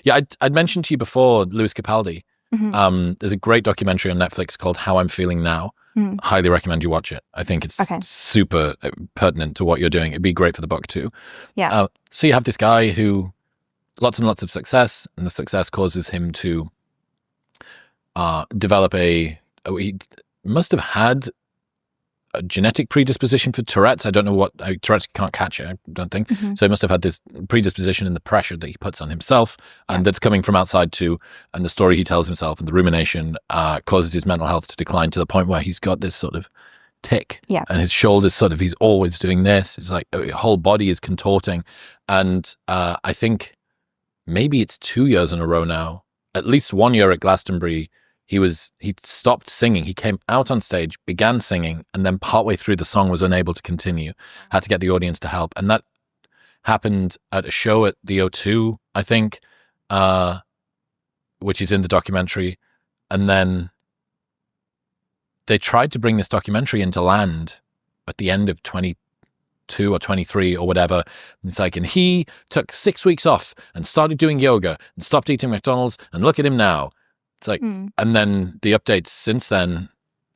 Yeah, I'd mentioned to you before Lewis Capaldi. Mm-hmm. There's a great documentary on Netflix called How I'm Feeling Now. Highly recommend you watch it. I think it's super pertinent to what you're doing. It'd be great for the book too. Yeah. So you have this guy who lots and lots of success, and the success causes him to develop he must have had a genetic predisposition for Tourette's. I don't know what Tourette's can't catch it, I don't think. So he must have had this predisposition in the pressure that he puts on himself, and that's coming from outside too. And the story he tells himself and the rumination causes his mental health to decline to the point where he's got this sort of tick, and his shoulders he's always doing this. It's like his whole body is contorting, and I think maybe it's 2 years in a row now. At least 1 year at Glastonbury, he stopped singing. He came out on stage, began singing, and then partway through the song was unable to continue. Had to get the audience to help. And that happened at a show at the O2, I think, which is in the documentary. And then they tried to bring this documentary into land at the end of 22 or 23 or whatever. It's like, and he took 6 weeks off and started doing yoga and stopped eating McDonald's, and look at him now. It's like, and then the updates since then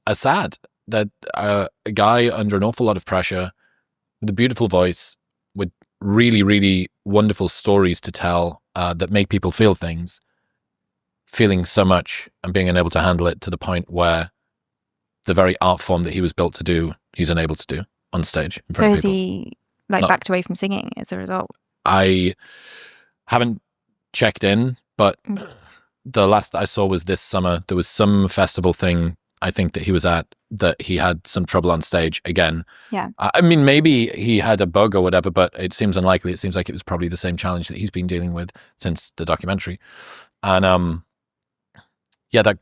are sad that a guy under an awful lot of pressure with a beautiful voice, with really, really wonderful stories to tell that make people feel things, feeling so much and being unable to handle it to the point where the very art form that he was built to do, he's unable to do on stage. So is he backed away from singing as a result? I haven't checked in, but the last that I saw was this summer. There was some festival thing, I think, that he was at, that he had some trouble on stage again. Yeah. I mean, maybe he had a bug or whatever, but it seems unlikely. It seems like it was probably the same challenge that he's been dealing with since the documentary. And that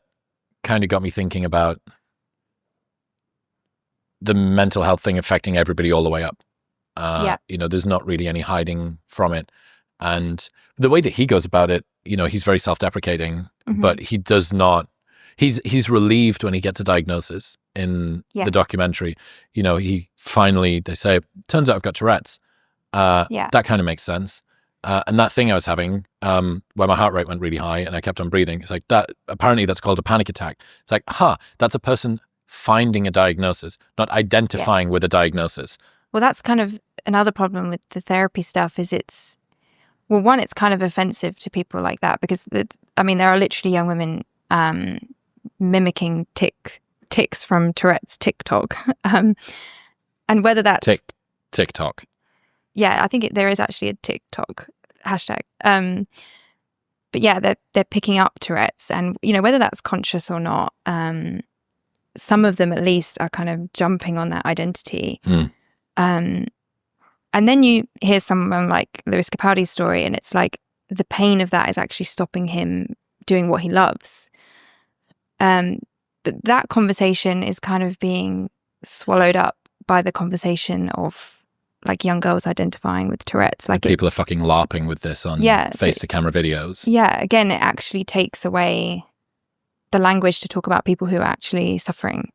kind of got me thinking about the mental health thing affecting everybody all the way up. There's not really any hiding from it. And the way that he goes about it, he's very self-deprecating, but he does not, he's relieved when he gets a diagnosis in the documentary. He finally, they say, turns out I've got Tourette's. That kind of makes sense. And that thing I was having, where my heart rate went really high and I kept on breathing, it's like that, apparently that's called a panic attack. It's like, that's a person finding a diagnosis, not identifying with a diagnosis. Well, that's kind of another problem with the therapy stuff is it's kind of offensive to people like that because, there are literally young women mimicking tics from Tourette's TikTok. And whether that's... TikTok. Yeah, I think there is actually a TikTok hashtag. But yeah, they're picking up Tourette's, and whether that's conscious or not, some of them at least are kind of jumping on that identity. And then you hear someone like Lewis Capaldi's story, and it's like the pain of that is actually stopping him doing what he loves. But that conversation is kind of being swallowed up by the conversation of like young girls identifying with Tourette's. Like people are fucking LARPing with this on face-to-camera videos. Yeah, again, it actually takes away the language to talk about people who are actually suffering.